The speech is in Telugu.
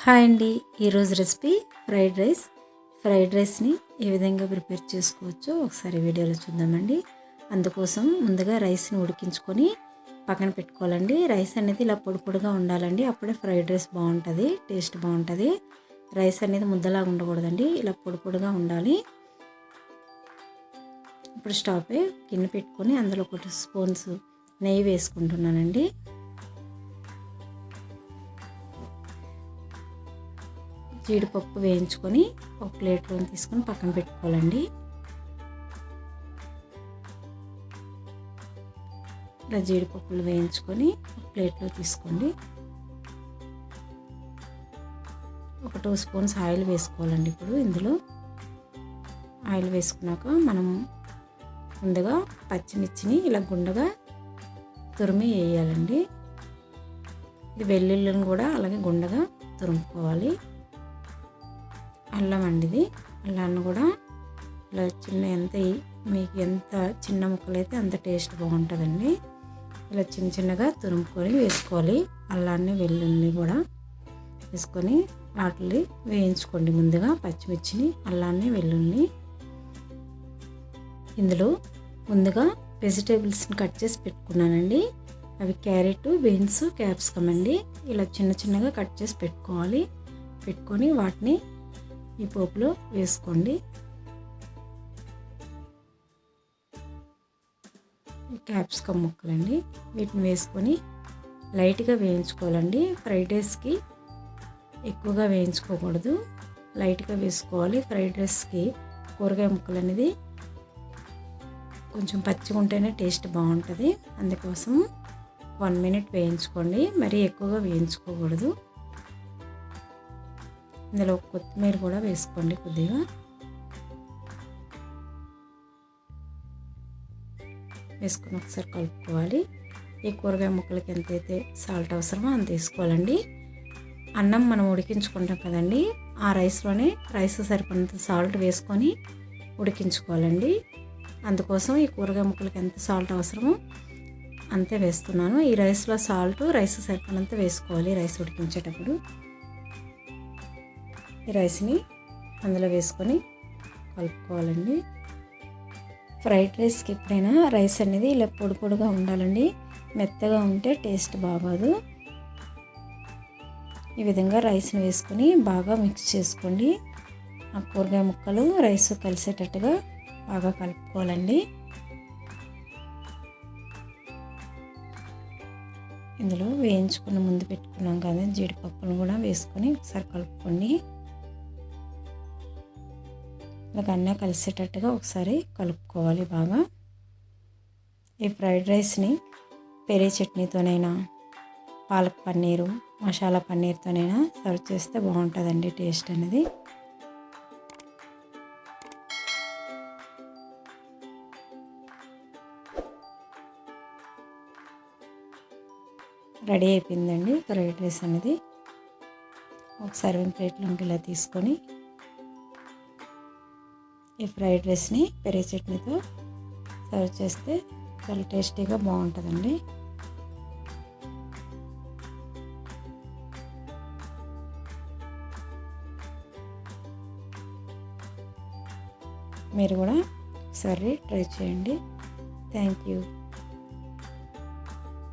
హాయ్ అండి, ఈరోజు రెసిపీ ఫ్రైడ్ రైస్ని ఏ విధంగా ప్రిపేర్ చేసుకోవచ్చో ఒకసారి వీడియోలో చూద్దామండి. అందుకోసం ముందుగా రైస్ని ఉడికించుకొని పక్కన పెట్టుకోవాలండి. రైస్ అనేది ఇలా పొడి పొడిగా ఉండాలండి, అప్పుడే ఫ్రైడ్ రైస్ బాగుంటుంది, టేస్ట్ బాగుంటుంది. రైస్ అనేది ముద్దలాగా ఉండకూడదండి, ఇలా పొడి పొడిగా ఉండాలి. ఇప్పుడు స్టవ్ పై గిన్నె పెట్టుకొని అందులో 1 స్పూన్స్ నెయ్యి వేసుకుంటున్నానండి. జీడిపప్పు వేయించుకొని ఒక ప్లేట్లో తీసుకొని పక్కన పెట్టుకోవాలండి. ఇలా జీడిపప్పులు వేయించుకొని ఒక ప్లేట్లో తీసుకోండి. ఒక 2 స్పూన్స్ ఆయిల్ వేసుకోవాలండి. ఇప్పుడు ఇందులో ఆయిల్ వేసుకున్నాక మనం ముందుగా పచ్చిమిర్చిని ఇలా గుండగా తురిమి వేయాలండి. ఇది వెల్లుల్లిని కూడా అలాగే గుండగా తురుముకోవాలి. అల్లం అండి, ఇది అల్లాన్ని కూడా ఇలా మీకు ఎంత చిన్న ముక్కలు అయితే అంత టేస్ట్ బాగుంటుందండి. ఇలా చిన్నగా తురుముకొని వేసుకోవాలి. అల్లాన్ని వెల్లుల్లి కూడా వేసుకొని వాటిని వేయించుకోండి. ముందుగా పచ్చిమిర్చిని, అల్లాన్ని, వెల్లుల్లి. ఇందులో ముందుగా వెజిటేబుల్స్ని కట్ చేసి పెట్టుకున్నానండి. అవి క్యారెట్, బీన్స్, క్యాప్సికమ్ అండి. ఇలా చిన్నగా కట్ చేసి పెట్టుకొని వాటిని ఈ పోపులో వేసుకోండి. క్యాప్సికమ్ ముక్కలండి, వీటిని వేసుకొని లైట్గా వేయించుకోవాలండి. ఫ్రైడ్ రైస్కి ఎక్కువగా వేయించుకోకూడదు, లైట్గా వేసుకోవాలి. ఫ్రైడ్ రైస్కి కూరగాయ ముక్కలు అనేది కొంచెం పచ్చిగా ఉంటేనే టేస్ట్ బాగుంటుంది. అందుకోసం 1 మినిట్ వేయించుకోండి, మరీ ఎక్కువగా వేయించుకోకూడదు. ఇందులో కొత్తిమీర కూడా వేసుకోండి కొద్దిగా. వేసుకొని ఒకసారి కలుపుకోవాలి. ఈ కూరగాయ ముక్కలకి ఎంతైతే సాల్ట్ అవసరమో అంత వేసుకోవాలండి. అన్నం మనం ఉడికించుకుంటాం కదండి, ఆ రైస్లోనే రైస్ సరిపడినంత సాల్ట్ వేసుకొని ఉడికించుకోవాలండి. అందుకోసం ఈ కూరగాయ ముక్కలకి ఎంత సాల్ట్ అవసరమో అంతే వేస్తున్నాను. ఈ రైస్లో సాల్ట్ రైస్ సరిపడినంత వేసుకోవాలి రైస్ ఉడికించేటప్పుడు. ఈ రైస్ని అందులో వేసుకొని కలుపుకోవాలండి. ఫ్రైడ్ రైస్కి ఎప్పుడైనా రైస్ అనేది ఇలా పొడి పొడిగా ఉండాలండి, మెత్తగా ఉంటే టేస్ట్ బాగోదు. ఈ విధంగా రైస్ని వేసుకొని బాగా మిక్స్ చేసుకోండి. ఆ కూరగాయ ముక్కలు రైస్ కలిసేటట్టుగా బాగా కలుపుకోవాలండి. ఇందులో వేయించుకుని ముందు పెట్టుకున్నాం కదా జీడిపప్పును కూడా వేసుకొని ఒకసారి కలుపుకోండి. ఇలాగ అన్నీ కలిసేటట్టుగా ఒకసారి కలుపుకోవాలి బాగా. ఈ ఫ్రైడ్ రైస్ని పెరి చట్నీతోనైనా, పాలక్ పన్నీరు, మసాలా పన్నీర్తోనైనా సర్వ్ చేస్తే బాగుంటుందండి టేస్ట్ అనేది. రెడీ అయిపోయిందండి ఫ్రైడ్ రైస్ అనేది. ఒక సర్వింగ్ ప్లేట్లోకి ఇలా తీసుకొని ఈ ఫ్రైడ్ రైస్ని పెరుగు చట్నీతో సర్వ్ చేస్తే చాలా టేస్టీగా బాగుంటుందండి. మీరు కూడా ఒకసారి ట్రై చేయండి. Thank you.